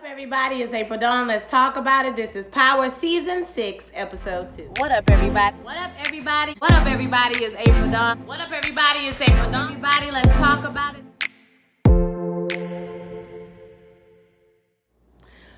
Everybody, it's April Dawn. Let's talk about it. This is Power Season 6, Episode 2. What up, everybody? What up, everybody? What up, everybody? It's April Dawn. What up, everybody? It's April Dawn. Everybody, let's talk about it.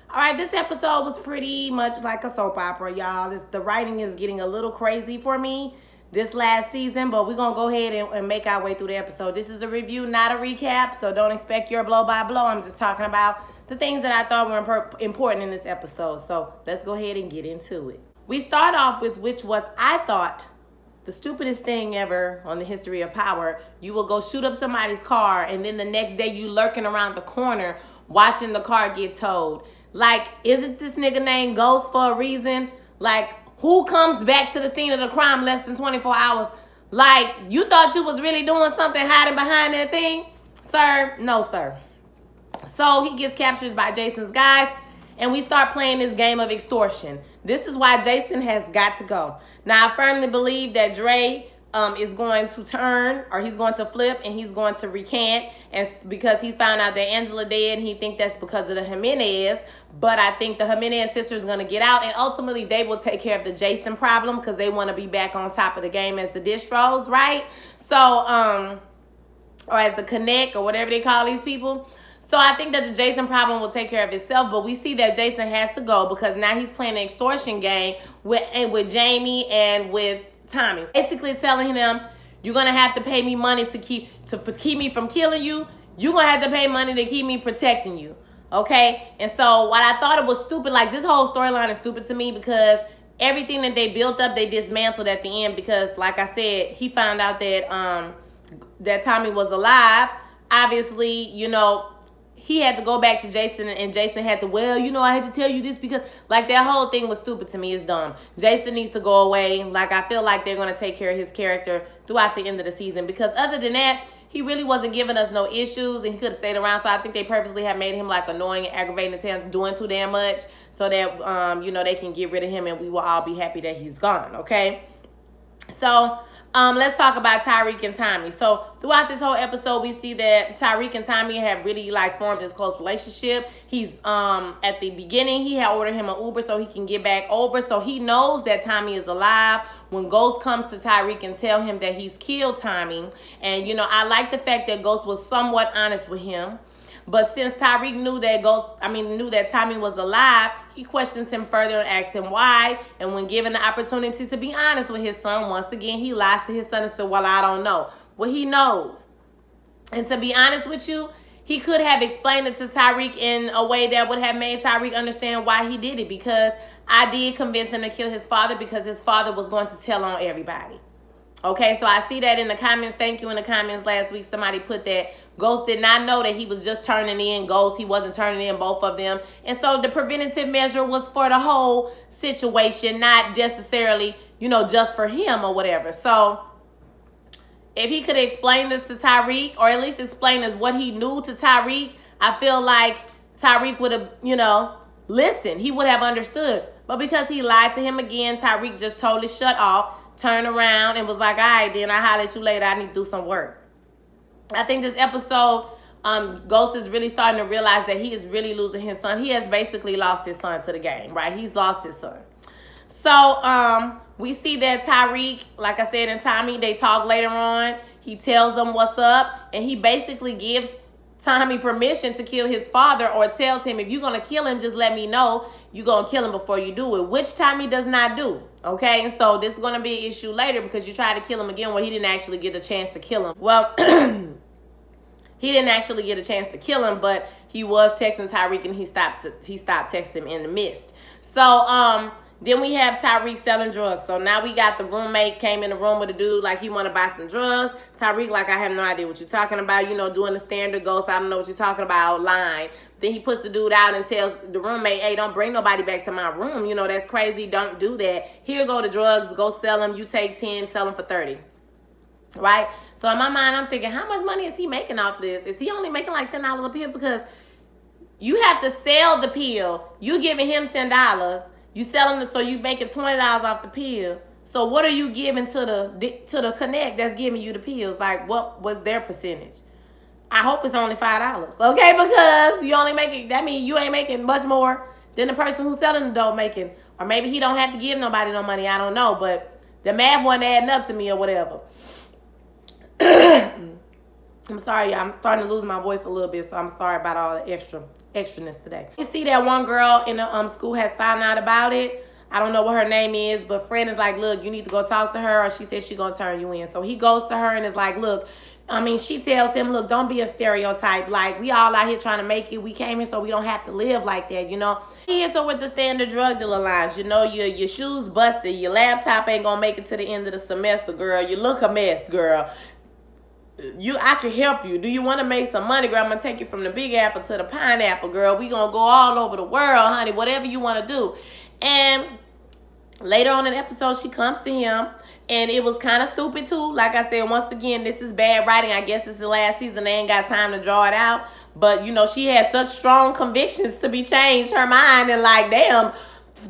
All right, this episode was pretty much like a soap opera, y'all. The writing is getting a little crazy for me this last season, but we're going to go ahead and make our way through the episode. This is a review, not a recap, so don't expect your blow-by-blow. I'm just talking about the things that I thought were important in this episode. So let's go ahead and get into it. We start off with which was, I thought, the stupidest thing ever on the history of Power. You will go shoot up somebody's car, and then the next day you lurking around the corner watching the car get towed. Like, isn't this nigga named Ghost for a reason? Like, who comes back to the scene of the crime less than 24 hours? Like, you thought you was really doing something hiding behind that thing? Sir, no sir. So he gets captured by Jason's guys, and we start playing this game of extortion. This is why Jason has got to go. Now, I firmly believe that Dre is going to turn, or he's going to flip, and he's going to recant, and because he found out that Angela dead, and he think that's because of the Jimenez. But I think the Jimenez sister is going to get out, and ultimately they will take care of the Jason problem because they want to be back on top of the game as the distros, right? So, or as the connect, or whatever they call these people. So I think that the Jason problem will take care of itself, but we see that Jason has to go because now he's playing an extortion game with Jamie and with Tommy. Basically telling him, you're going to have to pay me money to keep me from killing you. You're going to have to pay money to keep me protecting you. Okay? And so what I thought it was stupid, like this whole storyline is stupid to me because everything that they built up, they dismantled at the end because, like I said, he found out that that Tommy was alive. Obviously, you know, he had to go back to Jason, and Jason had to, well, you know, I had to tell you this because, like, that whole thing was stupid to me. It's dumb. Jason needs to go away. Like, I feel like they're going to take care of his character throughout the end of the season because other than that, he really wasn't giving us no issues, and he could have stayed around. So I think they purposely have made him, like, annoying and aggravating as hell, doing too damn much so that, you know, they can get rid of him, and we will all be happy that he's gone, okay? So let's talk about Tyreek and Tommy. So throughout this whole episode, we see that Tyreek and Tommy have really like formed this close relationship. He's at the beginning, he had ordered him an Uber so he can get back over. So he knows that Tommy is alive. When Ghost comes to Tyreek and tell him that he's killed Tommy, and you know, I like the fact that Ghost was somewhat honest with him. But since Tyreek knew that Tommy was alive, he questions him further and asks him why. And when given the opportunity to be honest with his son, once again, he lies to his son and said, well, I don't know. Well, he knows. And to be honest with you, he could have explained it to Tyreek in a way that would have made Tyreek understand why he did it. Because I did convince him to kill his father because his father was going to tell on everybody. Okay, so I see that in the comments. Thank you in the comments last week. Somebody put that Ghost did not know that he was just turning in Ghost. He wasn't turning in both of them. And so the preventative measure was for the whole situation, not necessarily, you know, just for him or whatever. So if he could explain this to Tyreek, or at least explain us what he knew to Tyreek, I feel like Tyreek would have, you know, listened. He would have understood. But because he lied to him again, Tyreek just totally shut off, turned around, and was like, all right, then I'll holler at you later. I need to do some work. I think this episode, Ghost is really starting to realize that he is really losing his son. He has basically lost his son to the game, right? He's lost his son. So we see that Tyreek, like I said, and Tommy, they talk later on. He tells them what's up, and he basically gives Tommy permission to kill his father, or tells him, if you're going to kill him, just let me know you're going to kill him before you do it, which Tommy does not do. Okay, and so this is going to be an issue later because you tried to kill him again when he didn't actually get a chance to kill him. Well, he didn't actually get a chance to kill him, but he was texting Tyreek, and he stopped texting him in the midst. So then we have Tyreek selling drugs. So now we got the roommate came in the room with a dude like he want to buy some drugs. Tyreek like, I have no idea what you're talking about. You know, doing the standard Ghost, I don't know what you're talking about, lying. Then he puts the dude out and tells the roommate, hey, don't bring nobody back to my room. You know, that's crazy. Don't do that. Here go the drugs. Go sell them. You take 10, sell them for 30. Right? So in my mind, I'm thinking, how much money is he making off this? Is he only making like $10 a pill? Because you have to sell the pill. You giving him $10. You selling it, so you making $20 off the pill. So what are you giving to the connect that's giving you the pills? Like, what was their percentage? I hope it's only $5. Okay, because you only making, that means you ain't making much more than the person who's selling the dope making. Or maybe he don't have to give nobody no money. I don't know, but the math wasn't adding up to me or whatever. I'm sorry, y'all. I'm starting to lose my voice a little bit, so I'm sorry about all the extraness today. You see that one girl in the school has found out about it. I don't know what her name is, but friend is like, look, you need to go talk to her, or she said she gonna turn you in. So he goes to her and is like, look, I mean, she tells him, look, don't be a stereotype. Like, we all out here trying to make it. We came here so we don't have to live like that, you know. He hits her with the standard drug dealer lines. You know, your shoes busted. Your laptop ain't gonna make it to the end of the semester, girl. You look a mess, girl. I can help you. Do you want to make some money, girl? I'm going to take you from the Big Apple to the Pineapple, girl. We going to go all over the world, honey. Whatever you want to do. And later on in the episode, she comes to him. And it was kind of stupid, too. Like I said, once again, this is bad writing. I guess it's the last season. They ain't got time to draw it out. But, you know, she had such strong convictions to be changed her mind in, like, damn,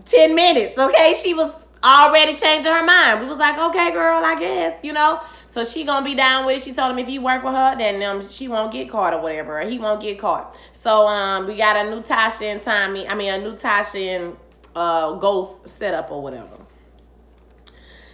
10 minutes, okay? She was already changing her mind. We was like, okay, girl, I guess, you know. So she gonna be down with it. She told him if he work with her, then she won't get caught or whatever, or he won't get caught. So we got a new Tasha and Tommy. I mean, a new Tasha and Ghost setup or whatever.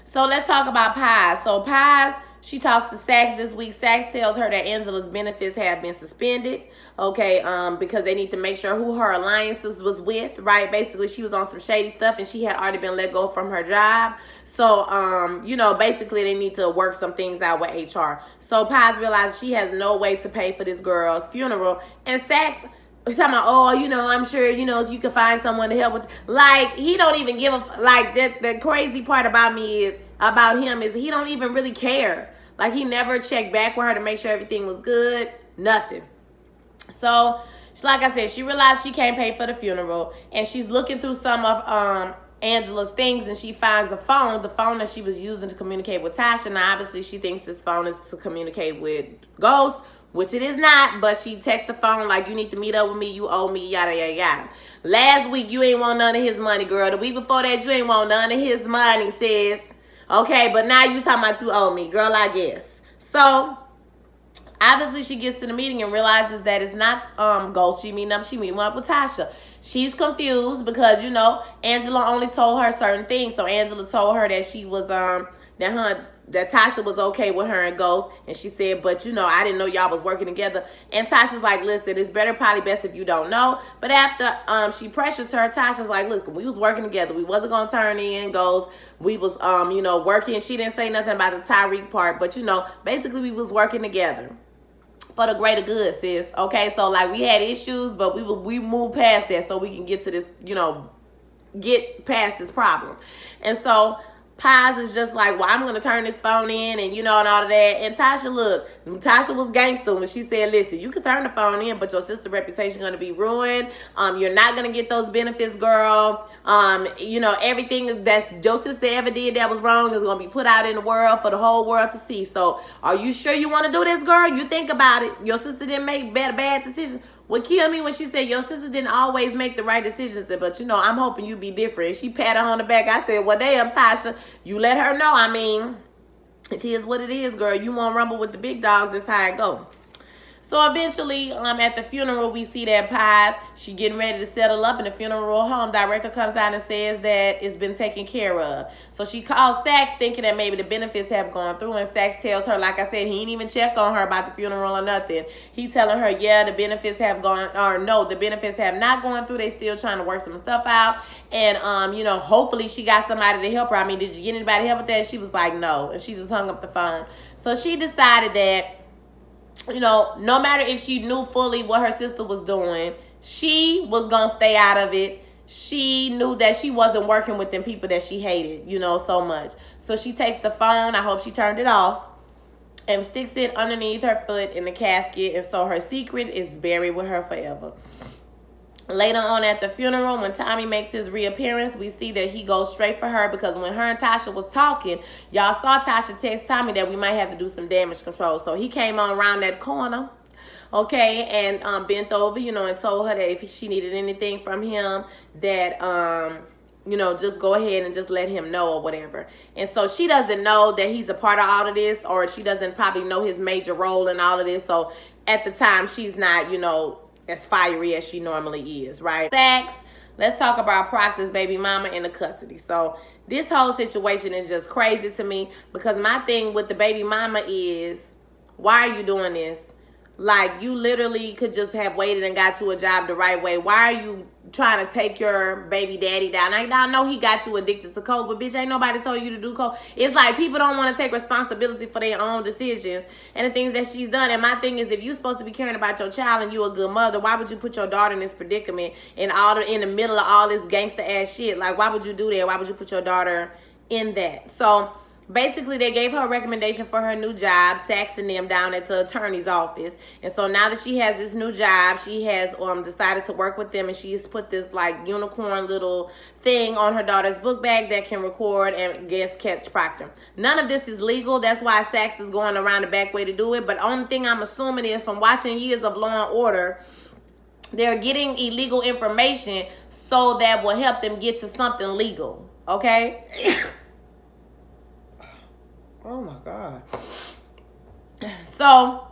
So let's talk about Pies. So Pies, she talks to Sax this week. Sax tells her that Angela's benefits have been suspended, okay, because they need to make sure who her alliances was with, right? Basically, she was on some shady stuff, and she had already been let go from her job. So, you know, basically, they need to work some things out with HR. So Pies realizes she has no way to pay for this girl's funeral, and Sax he's talking about, oh, you know, I'm sure, you know, you can find someone to help with. Like, he don't even give a, like, the crazy part about him is he don't even really care. Like, he never checked back with her to make sure everything was good. Nothing. So, like I said, she realized she can't pay for the funeral, and she's looking through some of Angela's things, and she finds the phone that she was using to communicate with Tasha. Now, obviously, she thinks this phone is to communicate with Ghost, which it is not, but she texts the phone like, you need to meet up with me, you owe me, yada, yada, yada. Last week, you ain't want none of his money, girl. The week before that, you ain't want none of his money, sis. Okay, but now you talking about you owe me, girl, I guess. So, obviously, she gets to the meeting and realizes that it's not Ghost she meeting up with Tasha. She's confused because, you know, Angela only told her certain things. So, Angela told her that she was, that Tasha was okay with her and Ghost, and she said, but you know, I didn't know y'all was working together. And Tasha's like, listen, it's probably best if you don't know. But after she pressures her, Tasha's like, look, we was working together. We wasn't gonna turn in Ghost. We was you know, working. She didn't say nothing about the Tyreek part, but you know, basically we was working together for the greater good, sis. Okay, so like we had issues, but we moved past that so we can get to this, you know, get past this problem. And so Pies is just like, well, I'm going to turn this phone in and, you know, and all of that. And Tasha, look, Tasha was gangster when she said, listen, you can turn the phone in, but your sister's reputation going to be ruined. You're not going to get those benefits, girl. You know, everything that your sister ever did that was wrong is going to be put out in the world for the whole world to see. So are you sure you want to do this, girl? You think about it. Your sister didn't make bad decisions. What killed me when she said your sister didn't always make the right decisions, but you know, I'm hoping you be different. She patted her on the back. I said, well, damn, Tasha, you let her know. I mean, it is what it is, girl. You won't rumble with the big dogs. That's how it go. So eventually, at the funeral, we see that Pies, she getting ready to settle up, and the funeral home director comes out and says that it's been taken care of. So she calls Sax thinking that maybe the benefits have gone through, and Sax tells her, like I said, he ain't even check on her about the funeral or nothing. He's telling her, yeah, the benefits have gone, or no, the benefits have not gone through. They still trying to work some stuff out, and, you know, hopefully she got somebody to help her. I mean, did you get anybody to help with that? She was like, no, and she just hung up the phone. So she decided that, you know, no matter if she knew fully what her sister was doing, she was going to stay out of it. She knew that she wasn't working with them people that she hated, you know, so much. So she takes the phone, I hope she turned it off, and sticks it underneath her foot in the casket. And so her secret is buried with her forever. Later on at the funeral, when Tommy makes his reappearance, we see that he goes straight for her because when her and Tasha was talking, y'all saw Tasha text Tommy that we might have to do some damage control. So he came on around that corner, okay, and bent over, you know, and told her that if she needed anything from him, that, you know, just go ahead and just let him know or whatever. And so she doesn't know that he's a part of all of this, or she doesn't probably know his major role in all of this. So at the time she's not, you know, as fiery as she normally is, right? Sax, let's talk about Proctor's baby mama in the custody. So this whole situation is just crazy to me, because my thing with the baby mama is, why are you doing this? Like, you literally could just have waited and got you a job the right way. Why are you trying to take your baby daddy down? I know he got you addicted to coke, but bitch, ain't nobody told you to do coke. It's like people don't want to take responsibility for their own decisions and the things that she's done. And my thing is, if you're supposed to be caring about your child and you a good mother, why would you put your daughter in this predicament and in the middle of all this gangster ass shit? Like, why would you do that? Why would you put your daughter in that? So basically, they gave her a recommendation for her new job, Saxon them down at the attorney's office. And so now that she has this new job, she has decided to work with them, and she's put this like unicorn little thing on her daughter's book bag that can record and catch Proctor. None of this is legal. That's why Sax is going around the back way to do it. But the only thing I'm assuming is, from watching years of Law and Order, they're getting illegal information so that will help them get to something legal. Okay? Oh my God. So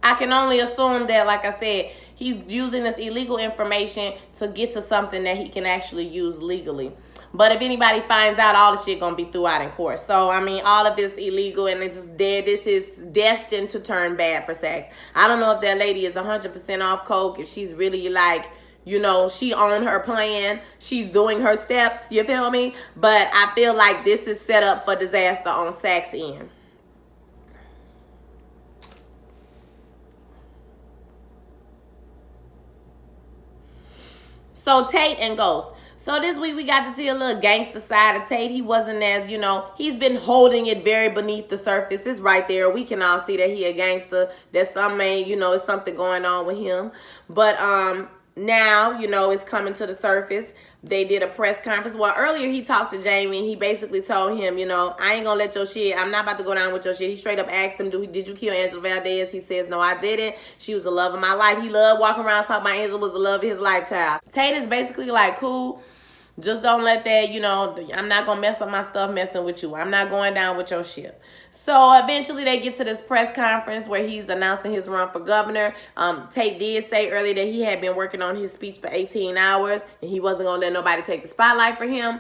I can only assume that, like I said, he's using this illegal information to get to something that he can actually use legally. But if anybody finds out, all the shit gonna be thrown out in court. So I mean, all of this illegal, and it's dead. This is destined to turn bad for Sax. I don't know if that lady is 100% off coke, if she's really like, you know, she on her plan, she's doing her steps, you feel me? But I feel like this is set up for disaster on Sax's end. So Tate and Ghost. So this week we got to see a little gangster side of Tate. He wasn't as, you know, he's been holding it very beneath the surface. It's right there. We can all see that he a gangster. That you know, it's something going on with him. But now, you know, it's coming to the surface. They did a press conference. Well, earlier he talked to Jamie. He basically told him, you know, I ain't gonna let your shit, I'm not about to go down with your shit. He straight up asked him, did you kill Angela Valdez? He says, no, I didn't. She was the love of my life. He loved walking around talking about Angela was the love of his life, child. Tate is basically like, cool, just don't let that, you know, I'm not gonna mess up my stuff messing with you. I'm not going down with your shit. So eventually they get to this press conference where he's announcing his run for governor. Tate did say earlier that he had been working on his speech for 18 hours and he wasn't gonna let nobody take the spotlight for him.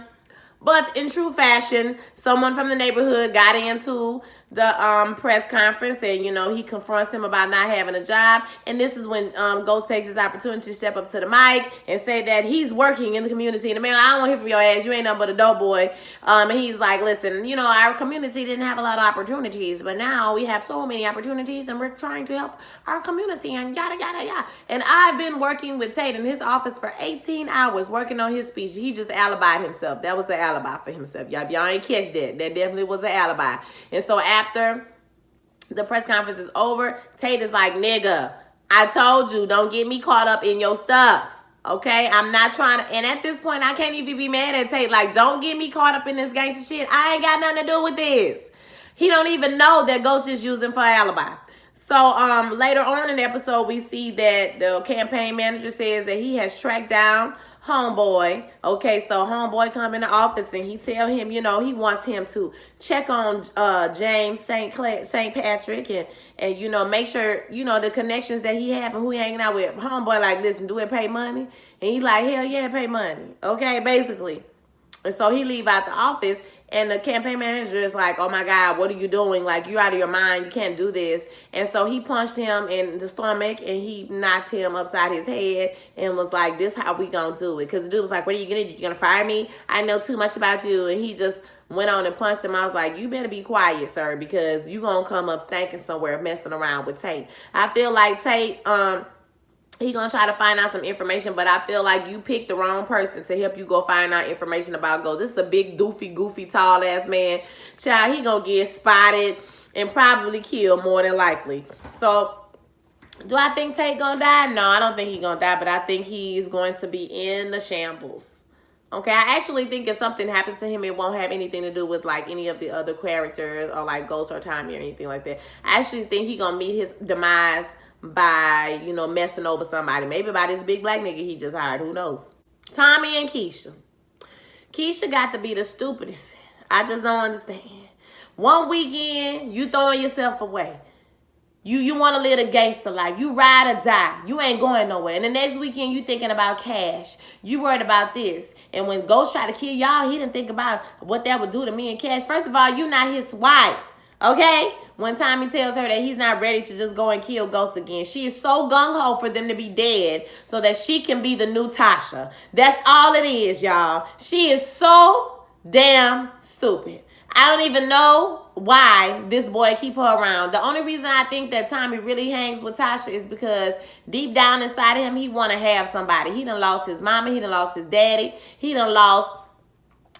But in true fashion, someone from the neighborhood got into the press conference, and you know, he confronts him about not having a job. And this is when Ghost takes his opportunity to step up to the mic and say that he's working in the community. And the man, I don't want to hear from your ass. You ain't nothing but a dope boy. And he's like, listen, you know, our community didn't have a lot of opportunities, but now we have so many opportunities, and we're trying to help our community and yada yada yada. And I've been working with Tate in his office for 18 hours working on his speech. He just alibied himself. That was the alibi for himself. Y'all ain't catch that. That definitely was an alibi. And so after the press conference is over, Tate is like, nigga, I told you, don't get me caught up in your stuff. Okay? I'm not trying to, and at this point, I can't even be mad at Tate. Like, don't get me caught up in this gangster shit. I ain't got nothing to do with this. He don't even know that Ghost is using for alibi. So later on in the episode, we see that the campaign manager says that he has tracked down Homeboy. Okay, so Homeboy come in the office and he tell him, you know, he wants him to check on James St. Patrick and you know, make sure, you know, the connections that he have and who he hanging out with. Homeboy like, listen, do it pay money? And he like, hell yeah, pay money. Okay, basically. And so he leave out the office. And the campaign manager is like, oh my God, what are you doing? Like, you out of your mind. You can't do this. And so he punched him in the stomach and he knocked him upside his head and was like, this how we gonna do it. Because the dude was like, what are you gonna do? You gonna fire me? I know too much about you. And he just went on and punched him. I was like, you better be quiet, sir, because you gonna come up stinking somewhere messing around with Tate. I feel like Tate, he gonna try to find out some information, but I feel like you picked the wrong person to help you go find out information about Ghost. This is a big, doofy, goofy, tall-ass man. Child, he gonna get spotted and probably killed more than likely. So, do I think Tate gonna die? No, I don't think he gonna die, but I think he's going to be in the shambles. Okay, I actually think if something happens to him, it won't have anything to do with like any of the other characters or like Ghost or Tommy or anything like that. I actually think he gonna meet his demise by, you know, messing over somebody. Maybe by this big black nigga he just hired. Who knows? Tommy and Keisha. Keisha got to be the stupidest. I just don't understand. One weekend, you throwing yourself away. You want to live a gangster life. You ride or die. You ain't going nowhere. And the next weekend, you thinking about cash. You worried about this. And when Ghost tried to kill y'all, he didn't think about what that would do to me and Cash. First of all, you not his wife. Okay? One time he tells her that he's not ready to just go and kill Ghost again. She is so gung-ho for them to be dead so that she can be the new Tasha. That's all it is, y'all. She is so damn stupid. I don't even know why this boy keep her around. The only reason I think that Tommy really hangs with Tasha is because deep down inside of him, he want to have somebody. He done lost his mama. He done lost his daddy. He done lost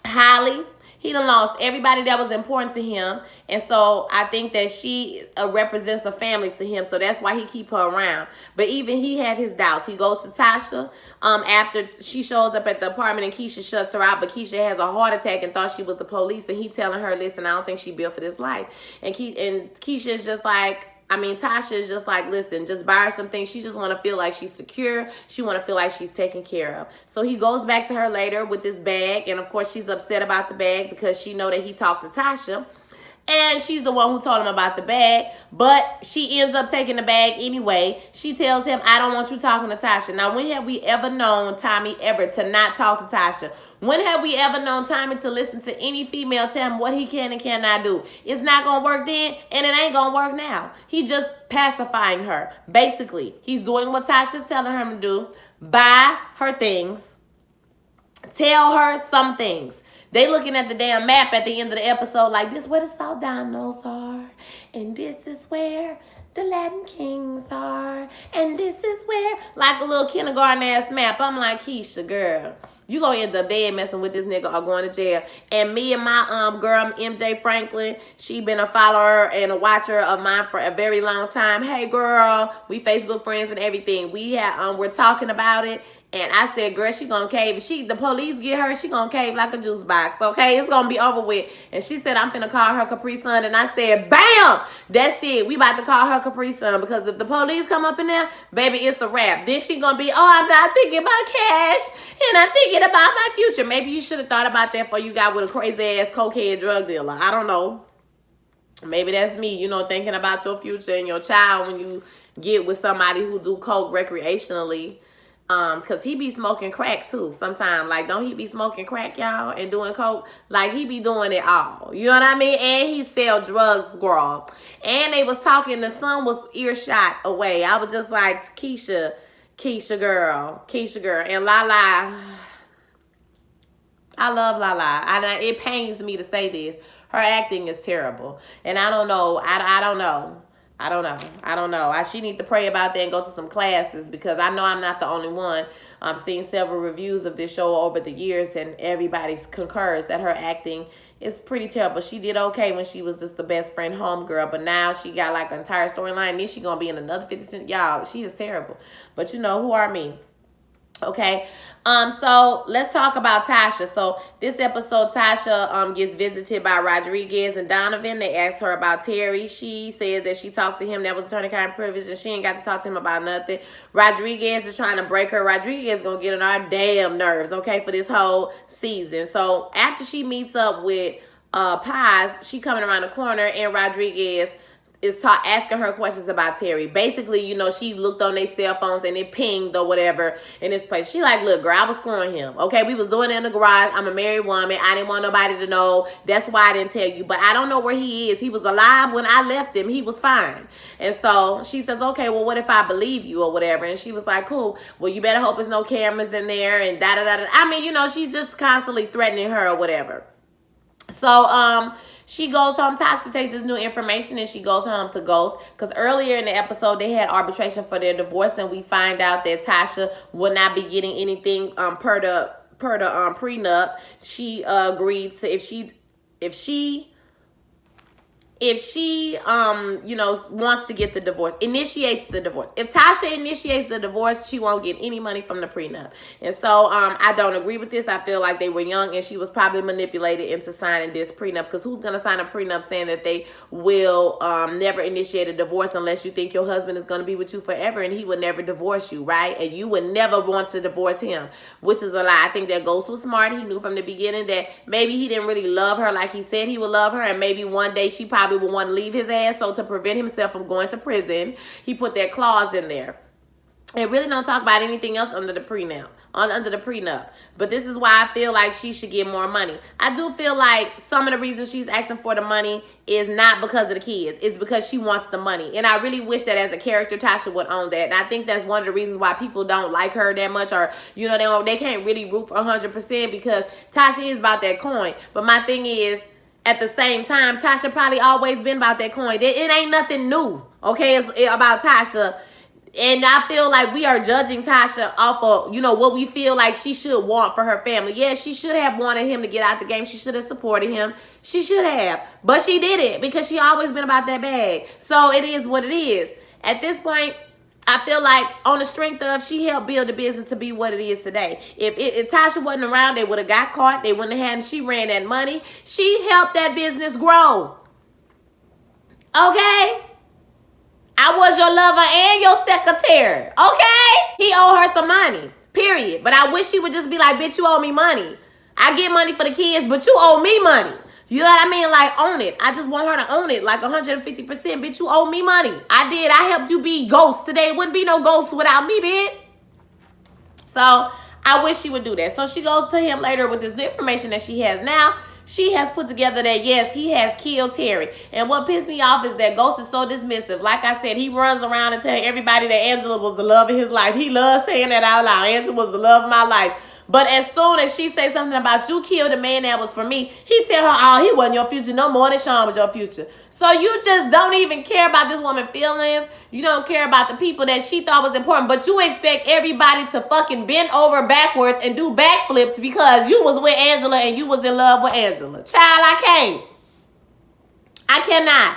Holly. He done lost everybody that was important to him. And so I think that she represents a family to him. So that's why he keep her around. But even he had his doubts. He goes to Tasha after she shows up at the apartment and Keisha shuts her out. But Keisha has a heart attack and thought she was the police. And he telling her, listen, I don't think she built for this life. And Keisha is just like, Tasha is just like, listen, just buy her some things. She just want to feel like she's secure. She want to feel like she's taken care of. So he goes back to her later with this bag. And, of course, she's upset about the bag because she know that he talked to Tasha. And she's the one who told him about the bag. But she ends up taking the bag anyway. She tells him, I don't want you talking to Tasha. Now, when have we ever known Tommy ever to not talk to Tasha? When have we ever known Tommy to listen to any female tell him what he can and cannot do? It's not going to work then, and it ain't going to work now. He just pacifying her. Basically, he's doing what Tasha's telling him to do. Buy her things. Tell her some things. They looking at the damn map at the end of the episode like, this where the Soldanos are, and this is where the Latin Kings are, and this is where, like a little kindergarten ass map. I'm like, Keisha, girl, you gonna end up dead messing with this nigga or going to jail. And me and my girl, MJ Franklin, she been a follower and a watcher of mine for a very long time. Hey girl, we Facebook friends and everything. We're talking about it. And I said, girl, she gonna cave. If the police get her, she gonna cave like a juice box, okay? It's gonna be over with. And she said, I'm finna call her Capri Sun. And I said, bam! That's it. We about to call her Capri Sun. Because if the police come up in there, baby, it's a wrap. Then she gonna be, I'm not thinking about cash. And I'm thinking about my future. Maybe you should have thought about that before you got with a crazy-ass cokehead drug dealer. I don't know. Maybe that's me, thinking about your future and your child when you get with somebody who do coke recreationally. Cause he be smoking cracks too sometimes. Like, don't he be smoking crack, y'all, and doing coke? Like, he be doing it all. You know what I mean? And he sell drugs, girl. And they was talking, the son was earshot away. I was just like, Keisha girl. And Lala, I love Lala. It pains me to say this. Her acting is terrible. And I don't know. I don't know. She need to pray about that and go to some classes, because I know I'm not the only one. I've seen several reviews of this show over the years, and everybody concurs that her acting is pretty terrible. She did okay when she was just the best friend homegirl, but now she got like an entire storyline. Then she gonna be in another 50 Cent. Y'all, she is terrible. But who are me? Okay, so let's talk about Tasha. So this episode, Tasha gets visited by Rodriguez and Donovan. They asked her about Terry. She says that she talked to him. That was attorney-client privilege, and she ain't got to talk to him about nothing. Rodriguez is trying to break her. Rodriguez gonna get on our damn nerves, okay, for this whole season. So after she meets up with Paz, she coming around the corner, and Rodriguez is asking her questions about Terry. Basically, she looked on their cell phones and it pinged or whatever in this place. She like, look, girl, I was screwing him. Okay, we was doing it in the garage. I'm a married woman. I didn't want nobody to know. That's why I didn't tell you. But I don't know where he is. He was alive when I left him. He was fine. And so she says, okay, well, what if I believe you or whatever? And she was like, cool. Well, you better hope there's no cameras in there and da-da-da-da. I mean, she's just constantly threatening her or whatever. So, she goes home. Tasha takes this new information and she goes home to Ghost. Because earlier in the episode, they had arbitration for their divorce, and we find out that Tasha will not be getting anything per the prenup. She agreed to if she wants to get the divorce, initiates the divorce. If Tasha initiates the divorce, she won't get any money from the prenup. And so I don't agree with this. I feel like they were young and she was probably manipulated into signing this prenup, because who's going to sign a prenup saying that they will never initiate a divorce unless you think your husband is going to be with you forever and he would never divorce you, right? And you would never want to divorce him, which is a lie. I think that Ghost was smart. He knew from the beginning that maybe he didn't really love her like he said he would love her, and maybe one day she probably probably would want to leave his ass. So to prevent himself from going to prison, he put that clause in there. It really don't talk about anything else under the prenup. But this is why I feel like she should get more money. I do feel like some of the reasons she's asking for the money is not because of the kids. It's because she wants the money. And I really wish that as a character, Tasha would own that. And I think that's one of the reasons why people don't like her that much, or, you know, they can't really root for 100% because Tasha is about that coin. But my thing is, at the same time, Tasha probably always been about that coin. It ain't nothing new, okay, about Tasha. And I feel like we are judging Tasha off of, you know, what we feel like she should want for her family. Yes, she should have wanted him to get out the game. She should have supported him. She should have. But she didn't because she always been about that bag. So it is what it is. At this point, I feel like on the strength of she helped build the business to be what it is today. If Tasha wasn't around, they would have got caught. They wouldn't have had, she ran that money. She helped that business grow. Okay? I was your lover and your secretary, okay? He owed her some money, period. But I wish she would just be like, bitch, you owe me money. I get money for the kids, but you owe me money. You know what I mean? Like, own it. I just want her to own it, like 150%. Bitch, you owe me money. I did. I helped you be Ghost today. It wouldn't be no Ghost without me, bitch. So I wish she would do that. So she goes to him later with this information that she has now. She has put together that, yes, he has killed Terry. And what pissed me off is that Ghost is so dismissive. Like I said, he runs around and telling everybody that Angela was the love of his life. He loves saying that out loud. Angela was the love of my life. But as soon as she says something about you killed a man that was for me, he tell her, oh, he wasn't your future no more than Sean was your future. So you just don't even care about this woman's feelings. You don't care about the people that she thought was important. But you expect everybody to fucking bend over backwards and do backflips because you was with Angela and you was in love with Angela. Child, I can't. I cannot.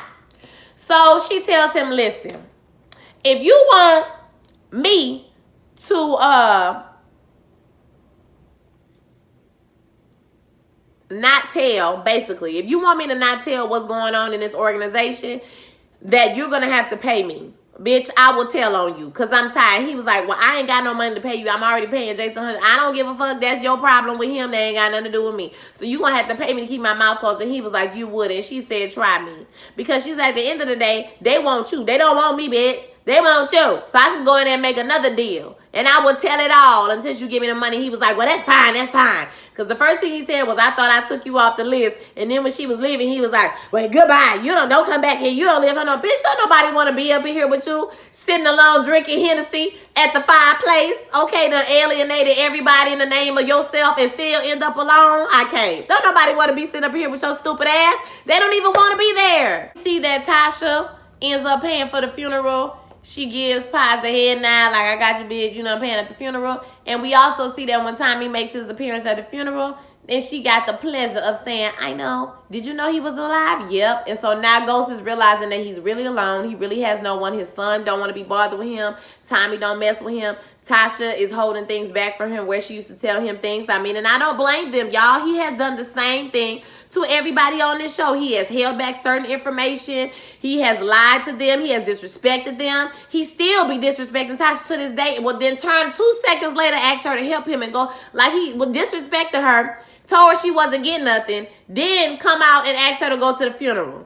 So she tells him, listen, if you want me to not tell, basically, if you want me to not tell what's going on in this organization, that you're gonna have to pay me. Bitch, I will tell on you because I'm tired. He was like, well, I ain't got no money to pay you. I'm already paying Jason $100. I don't give a fuck. That's your problem with him. That ain't got nothing to do with me. So you gonna have to pay me to keep my mouth closed. And he was like, you would. And she said, try me. Because she's at the end of the day, they want you. They don't want me, bitch. They want you. So I can go in there and make another deal. And I will tell it all until you give me the money. He was like, well, that's fine. That's fine. Because the first thing he said was, I thought I took you off the list. And then when she was leaving, he was like, well, goodbye. You don't come back here. You don't live here no bitch. Don't nobody want to be up in here with you sitting alone drinking Hennessy at the fireplace. Okay, done alienated everybody in the name of yourself and still end up alone. I can't. Don't nobody want to be sitting up here with your stupid ass. They don't even want to be there. See that Tasha ends up paying for the funeral. She gives Pies the head nod, like, I got you, bitch, you know, paying at the funeral. And we also see that when Tommy makes his appearance at the funeral, then she got the pleasure of saying, I know. Did you know he was alive? Yep. And so now Ghost is realizing that he's really alone. He really has no one. His son don't want to be bothered with him. Tommy don't mess with him. Tasha is holding things back from him where she used to tell him things. I mean, and I don't blame them, y'all. He has done the same thing to everybody on this show. He has held back certain information. He has lied to them. He has disrespected them. He still be disrespecting Tasha to this day. Well, then turn 2 seconds later, ask her to help him and go, like he was disrespecting her, told her she wasn't getting nothing, then come out and ask her to go to the funeral.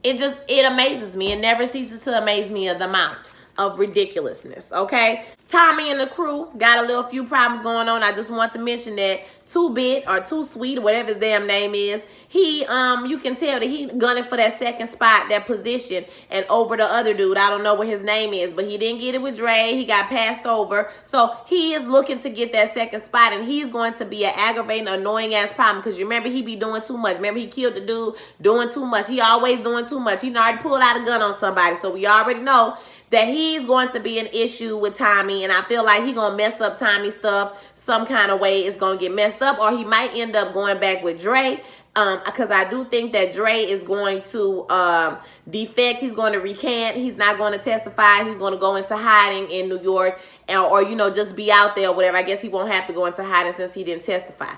It amazes me. It never ceases to amaze me of the amount of ridiculousness, okay? Tommy and the crew got a little few problems going on. I just want to mention that 2-Bit or 2-Sweet, or whatever his damn name is, he, you can tell that he gunning for that second spot, that position, and over the other dude. I don't know what his name is, but he didn't get it with Dre. He got passed over. So he is looking to get that second spot, and he's going to be an aggravating, annoying ass problem because you remember he be doing too much. Remember he killed the dude doing too much. He always doing too much. He already pulled out a gun on somebody, so we already know that he's going to be an issue with Tommy, and I feel like he's going to mess up Tommy's stuff some kind of way. It's going to get messed up, or he might end up going back with Dre, because I do think that Dre is going to defect. He's going to recant. He's not going to testify. He's going to go into hiding in New York, or you know, just be out there or whatever. I guess he won't have to go into hiding since he didn't testify.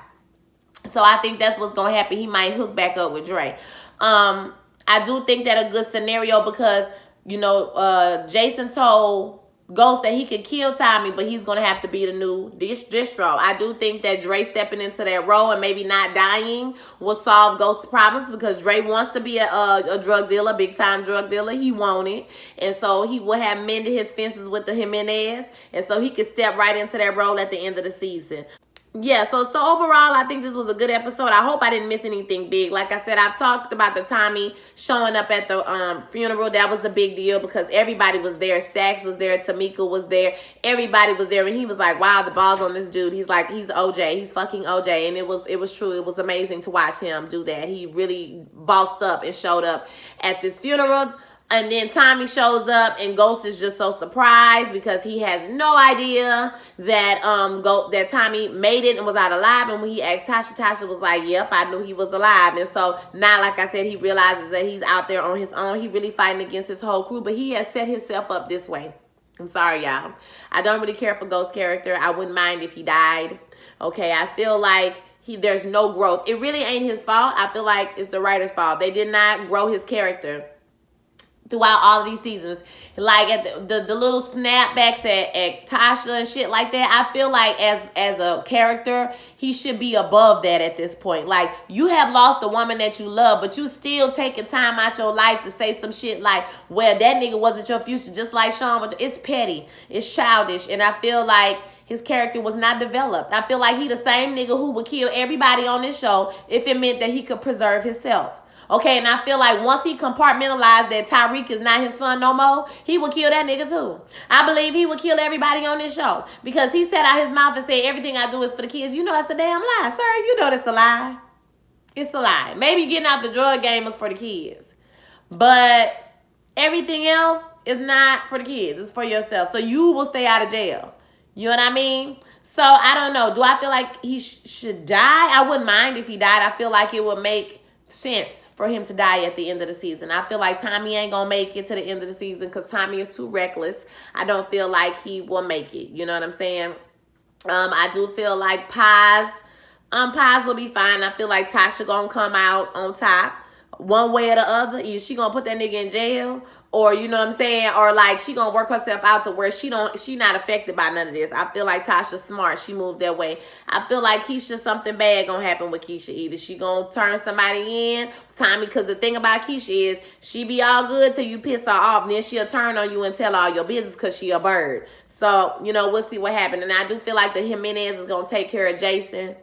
So I think that's what's going to happen. He might hook back up with Dre. I do think that a good scenario because, you know, Jason told Ghost that he could kill Tommy, but he's gonna have to be the new distro. I do think that Dre stepping into that role and maybe not dying will solve Ghost's problems, because Dre wants to be a drug dealer, big time drug dealer. He wanted, and so he will have mended his fences with the Jimenez, and so he could step right into that role at the end of the season. Yeah, so overall, I think this was a good episode. I hope I didn't miss anything big. Like I said, I've talked about the Tommy showing up at the funeral. That was a big deal because everybody was there. Sax was there. Tamika was there. Everybody was there. And he was like, wow, the ball's on this dude. He's like, he's OJ. He's fucking OJ. And it was true. It was amazing to watch him do that. He really bossed up and showed up at this funeral. And then Tommy shows up and Ghost is just so surprised because he has no idea that that Tommy made it and was out alive. And when he asked Tasha, Tasha was like, yep, I knew he was alive. And so now, like I said, he realizes that he's out there on his own. He really fighting against his whole crew, but he has set himself up this way. I'm sorry, y'all. I don't really care for Ghost's character. I wouldn't mind if he died. Okay, I feel like there's no growth. It really ain't his fault. I feel like it's the writer's fault. They did not grow his character throughout all of these seasons. Like at the little snapbacks at Tasha and shit like that, I feel like as a character, he should be above that at this point. Like, you have lost the woman that you love, but you still taking time out your life to say some shit like, well, that nigga wasn't your future, just like Sean. It's petty. It's childish. And I feel like his character was not developed. I feel like he the same nigga who would kill everybody on this show if it meant that he could preserve himself. Okay, and I feel like once he compartmentalized that Tyreek is not his son no more, he would kill that nigga too. I believe he would kill everybody on this show because he said out his mouth and said everything I do is for the kids. You know it's a damn lie, sir. You know that's a lie. It's a lie. Maybe getting out the drug game is for the kids, but everything else is not for the kids. It's for yourself. So you will stay out of jail. You know what I mean? So I don't know. Do I feel like he should die? I wouldn't mind if he died. I feel like it would make sense for him to die at the end of the season. I feel like Tommy ain't gonna make it to the end of the season because Tommy is too reckless. I don't feel like he will make it. You know what I'm saying? I do feel like Pies will be fine. I feel like Tasha gonna come out on top one way or the other. Either she gonna put that nigga in jail, or you know what I'm saying, or like she gonna work herself out to where she not affected by none of this. I feel like Tasha's smart. She moved that way. I feel like Keisha, something bad gonna happen with Keisha. Either she gonna turn somebody in, Tommy, because the thing about Keisha is she be all good till you piss her off, and then she'll turn on you and tell all your business because she a bird. So, you know, we'll see what happens. And I do feel like the Jimenez is gonna take care of Jason.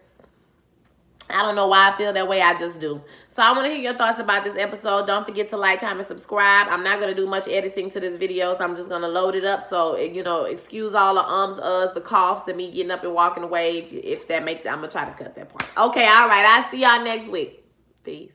I don't know why I feel that way. I just do. So I want to hear your thoughts about this episode. Don't forget to like, comment, subscribe. I'm not going to do much editing to this video, so I'm just going to load it up. So, you know, excuse all the uhs, the coughs, and me getting up and walking away. If that makes it, I'm going to try to cut that part. Okay, all right. I'll see y'all next week. Peace.